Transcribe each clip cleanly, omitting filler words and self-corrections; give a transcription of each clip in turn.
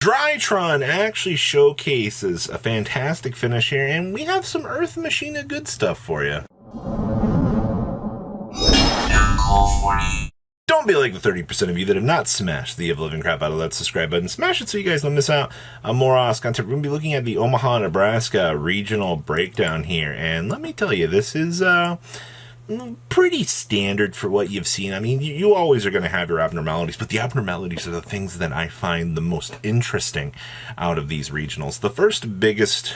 Drytron actually showcases a fantastic finish here, and we have some Earth Machina good stuff for you. Don't be like the 30% of you that have not smashed the ever-living crap out of that subscribe button. Smash it so you guys don't miss out on more awesome content. We're going to be looking at the Omaha, Nebraska regional breakdown here, and let me tell you, this is pretty standard for what you've seen. I mean, you always are going to have your abnormalities, but the abnormalities are the things that I find the most interesting out of these regionals. The first biggest,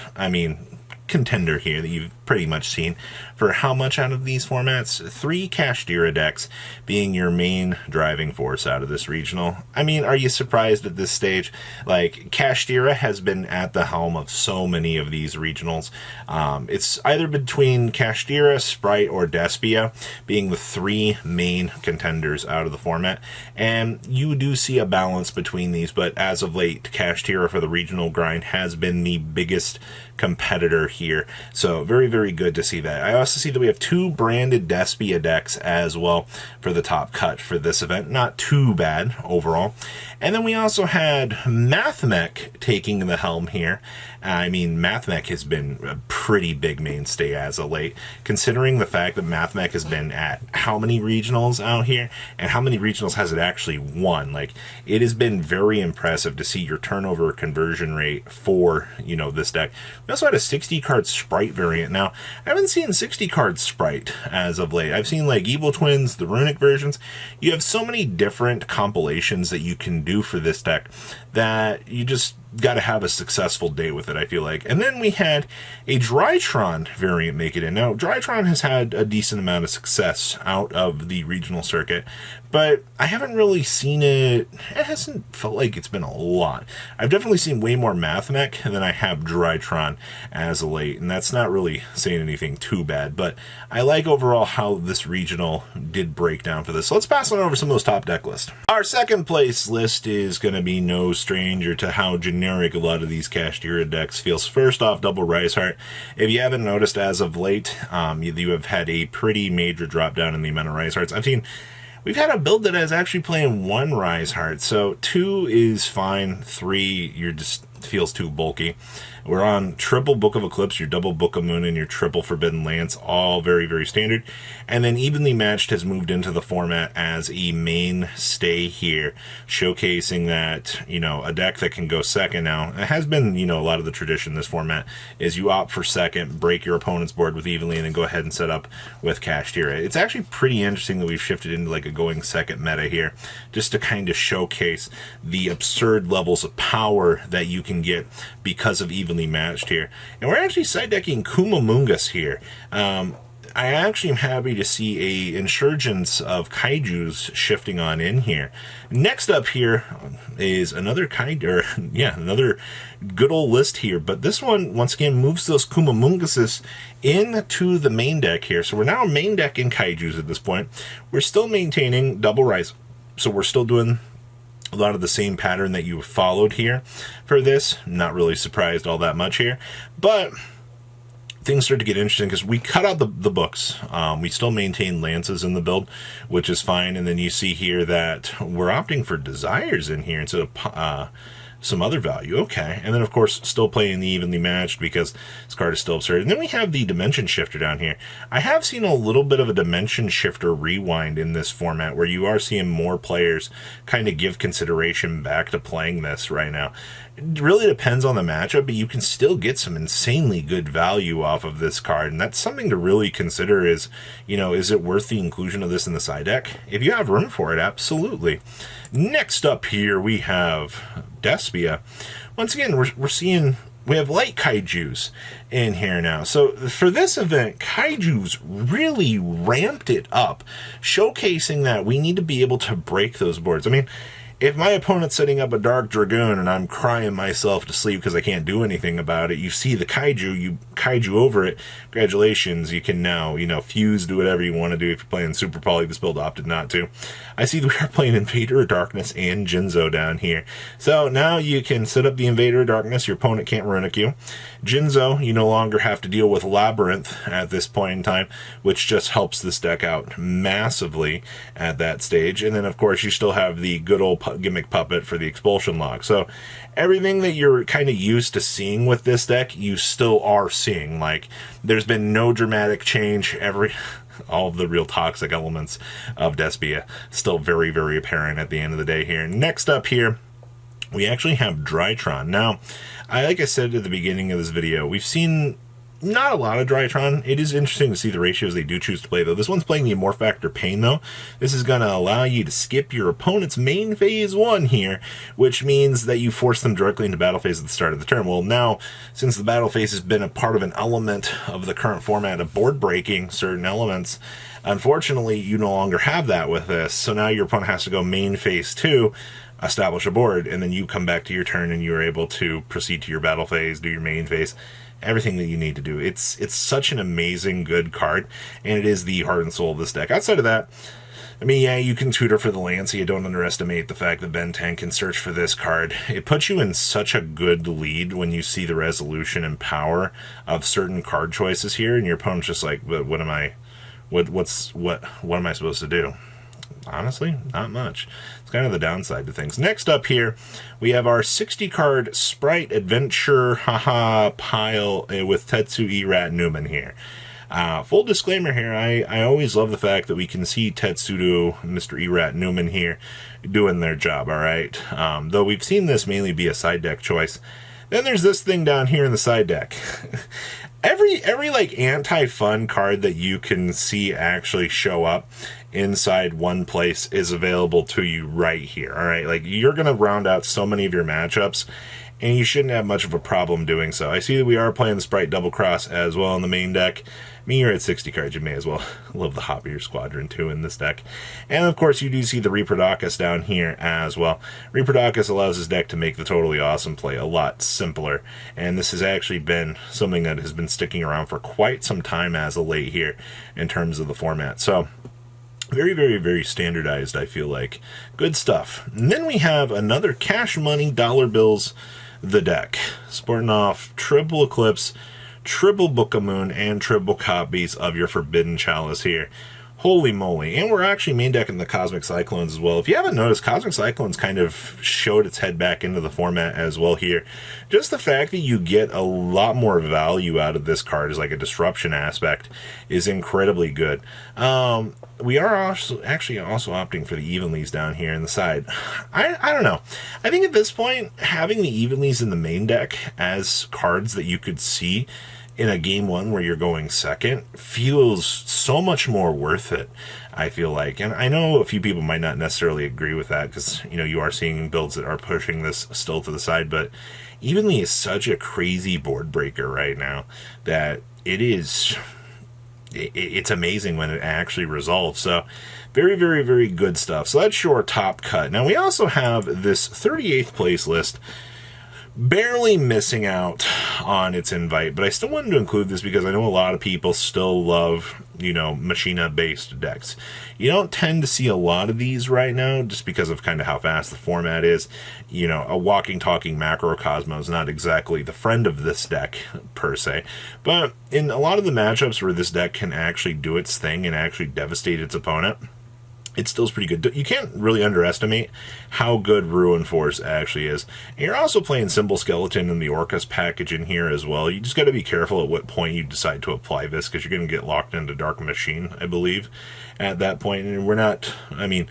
contender here that you've pretty much seen for how much out of these formats, 3 Kashtira decks being your main driving force out of this regional. I mean, are you surprised at this stage? Like, Kashtira has been at the helm of so many of these regionals. It's either between Kashtira, Sprite, or Despia being the 3 main contenders out of the format, and you do see a balance between these, but as of late, Kashtira for the regional grind has been the biggest competitor here, so very, very good to see that. I also see that we have 2 branded Despia decks as well for the top cut for this event. Not too bad overall. And then we also had Mathmech taking the helm here. I mean, Mathmech has been a pretty big mainstay as of late, considering the fact that Mathmech has been at how many regionals out here, and how many regionals has it actually won. Like, it has been very impressive to see your turnover conversion rate for, this deck. We also had a 60-card Sprite variant. Now, I haven't seen 60-card Sprite as of late. I've seen, like, Evil Twins, the Runic versions. You have so many different compilations that you can do for this deck that you just got to have a successful day with it, I feel like. And then we had a Drytron variant make it in. Now, Drytron has had a decent amount of success out of the regional circuit, but I haven't really seen it. It hasn't felt like it's been a lot. I've definitely seen way more Mathmech than I have Drytron as of late, and that's not really saying anything too bad, but I like overall how this regional did break down for this. So let's pass on over some of those top deck lists. Our second place list is going to be no stranger to how generic a lot of these Kashtira decks feels. First off, Double Rise Heart. If you haven't noticed as of late, you have had a pretty major drop down in the amount of Rise Hearts. We've had a build that is actually playing 1 Rise Heart, so 2 is fine, 3 you're just feels too bulky. We're on triple Book of Eclipse, your double Book of Moon, and your triple Forbidden Lance, all very, very standard. And then Evenly Matched has moved into the format as a mainstay here, showcasing that, a deck that can go second now. It has been, a lot of the tradition in this format is you opt for second, break your opponent's board with Evenly, and then go ahead and set up with Kashtira. It's actually pretty interesting that we've shifted into like a going second meta here, just to kind of showcase the absurd levels of power that you can get because of Evenly Matched here. And we're actually side decking Kumamungus here. I actually am happy to see a insurgence of kaijus shifting on in here. Next up here is another another good old list here, but this one once again moves those Kumamunguses into the main deck here. So we're now main deck in kaijus at this point. We're still maintaining Double Rise, so we're still doing a lot of the same pattern that you followed here for this. Not really surprised all that much here, but things start to get interesting because we cut out the books. We still maintain lances in the build, which is fine. And then you see here that we're opting for desires in here instead of some other value. Okay. And then, of course, still playing the Evenly Matched because this card is still absurd. And then we have the Dimension Shifter down here. I have seen a little bit of a Dimension Shifter rewind in this format where you are seeing more players kind of give consideration back to playing this right now. It really depends on the matchup, but you can still get some insanely good value off of this card, and that's something to really consider is, is it worth the inclusion of this in the side deck? If you have room for it, absolutely. Next up here, we have Despia. Once again, we're seeing we have light kaijus in here now. So for this event, kaijus really ramped it up, showcasing that we need to be able to break those boards. I mean, if my opponent's setting up a Dark Dragoon and I'm crying myself to sleep because I can't do anything about it, you see the kaiju, you kaiju over it, congratulations, you can now, fuse, do whatever you want to do if you're playing Super Poly. This build opted not to. I see that we are playing Invader of Darkness and Jinzo down here. So now you can set up the Invader of Darkness, your opponent can't runic you. Jinzo, you no longer have to deal with Labyrinth at this point in time, which just helps this deck out massively at that stage. And then, of course, you still have the good old gimmick puppet for the expulsion lock. So everything that you're kind of used to seeing with this deck, you still are seeing. Like, there's been no dramatic change. All of the real toxic elements of Despia still very, very apparent at the end of the day here. Next up here, we actually have Drytron. Now, like I said at the beginning of this video, we've seen not a lot of Drytron. It is interesting to see the ratios they do choose to play, though. This one's playing the Morph Factor Pain, though. This is going to allow you to skip your opponent's main phase 1 here, which means that you force them directly into battle phase at the start of the turn. Well, now, since the battle phase has been a part of an element of the current format of board breaking certain elements, unfortunately, you no longer have that with this. So now your opponent has to go main phase 2, establish a board, and then you come back to your turn and you're able to proceed to your battle phase, do your main phase, everything that you need to do. It's such an amazing good card, and it is the heart and soul of this deck. Outside of that, I mean, yeah, you can tutor for the Lancey. You don't underestimate the fact that Ben 10 can search for this card. It puts you in such a good lead when you see the resolution and power of certain card choices here, and your opponent's just like, but what am I supposed to do? Honestly, not much. It's kind of the downside to things. Next up here, we have our 60-card Sprite Adventure pile with Tetsu Erat Newman here. Full disclaimer here, I always love the fact that we can see Tetsudo, Mr. Erat Newman here, doing their job, alright? Though we've seen this mainly be a side deck choice. Then there's this thing down here in the side deck. Every like anti-fun card that you can see actually show up inside one place is available to you right here. All right, like, you're going to round out so many of your matchups, and you shouldn't have much of a problem doing so. I see that we are playing the Sprite Double Cross as well in the main deck. I mean, you're at 60 cards, you may as well love the Hoppier Squadron too in this deck. And of course, you do see the Reaperdocus down here as well. Reaperdocus allows this deck to make the totally awesome play a lot simpler, and this has actually been something that has been sticking around for quite some time as of late here in terms of the format. So, very, very, very standardized, I feel like. Good stuff. And then we have another Cash Money Dollar Bills, the deck. Sporting off triple Eclipse, triple Book of Moon, and triple copies of your Forbidden Chalice here. Holy moly. And we're actually main decking the Cosmic Cyclones as well. If you haven't noticed, Cosmic Cyclones kind of showed its head back into the format as well here. Just the fact that you get a lot more value out of this card as like a disruption aspect is incredibly good. We are also opting for the Evenlies down here in the side. I don't know. I think at this point, having the Evenlies in the main deck as cards that you could see in a game 1 where you're going second feels so much more worth it, I feel like. And I know a few people might not necessarily agree with that because, you know, you are seeing builds that are pushing this still to the side, but Evenly is such a crazy board breaker right now that it's amazing when it actually resolves. So very, very, very good stuff. So that's your top cut. Now we also have this 38th place list, barely missing out on its invite, but I still wanted to include this because I know a lot of people still love, you know, Machina-based decks. You don't tend to see a lot of these right now just because of kind of how fast the format is. You know, a walking, talking Macrocosmo is not exactly the friend of this deck, per se. But in a lot of the matchups where this deck can actually do its thing and actually devastate its opponent, it still is pretty good. You can't really underestimate how good Ruin Force actually is. And you're also playing Symbol Skeleton in the Orcus package in here as well. You just got to be careful at what point you decide to apply this, because you're going to get locked into Dark Machine, I believe, at that point. And we're not, I mean,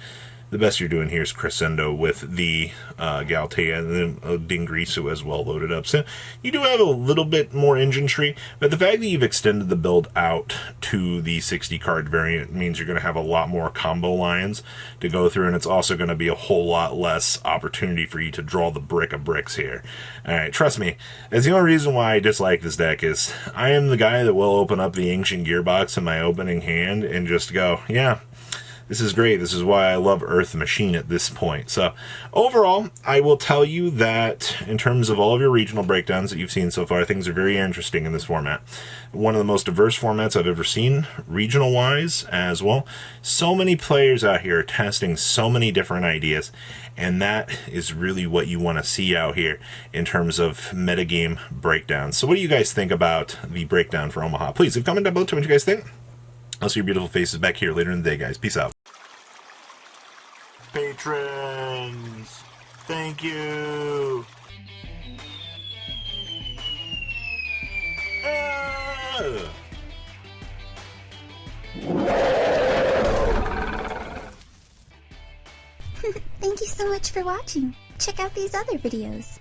the best you're doing here is Crescendo with the Galtea and then Dingrisu as well loaded up. So you do have a little bit more engine tree, but the fact that you've extended the build out to the 60 card variant means you're going to have a lot more combo lines to go through, and it's also going to be a whole lot less opportunity for you to draw the brick of bricks here. Alright, trust me, that's the only reason why I dislike this deck is I am the guy that will open up the Ancient Gearbox in my opening hand and just go, yeah, this is great. This is why I love Earth Machine at this point. So overall, I will tell you that in terms of all of your regional breakdowns that you've seen so far, things are very interesting in this format. One of the most diverse formats I've ever seen, regional-wise as well. So many players out here are testing so many different ideas, and that is really what you want to see out here in terms of metagame breakdowns. So what do you guys think about the breakdown for Omaha? Please leave a comment down below to what you guys think. I'll see your beautiful faces back here later in the day, guys. Peace out. Patrons! Thank you. Thank you so much for watching. Check out these other videos.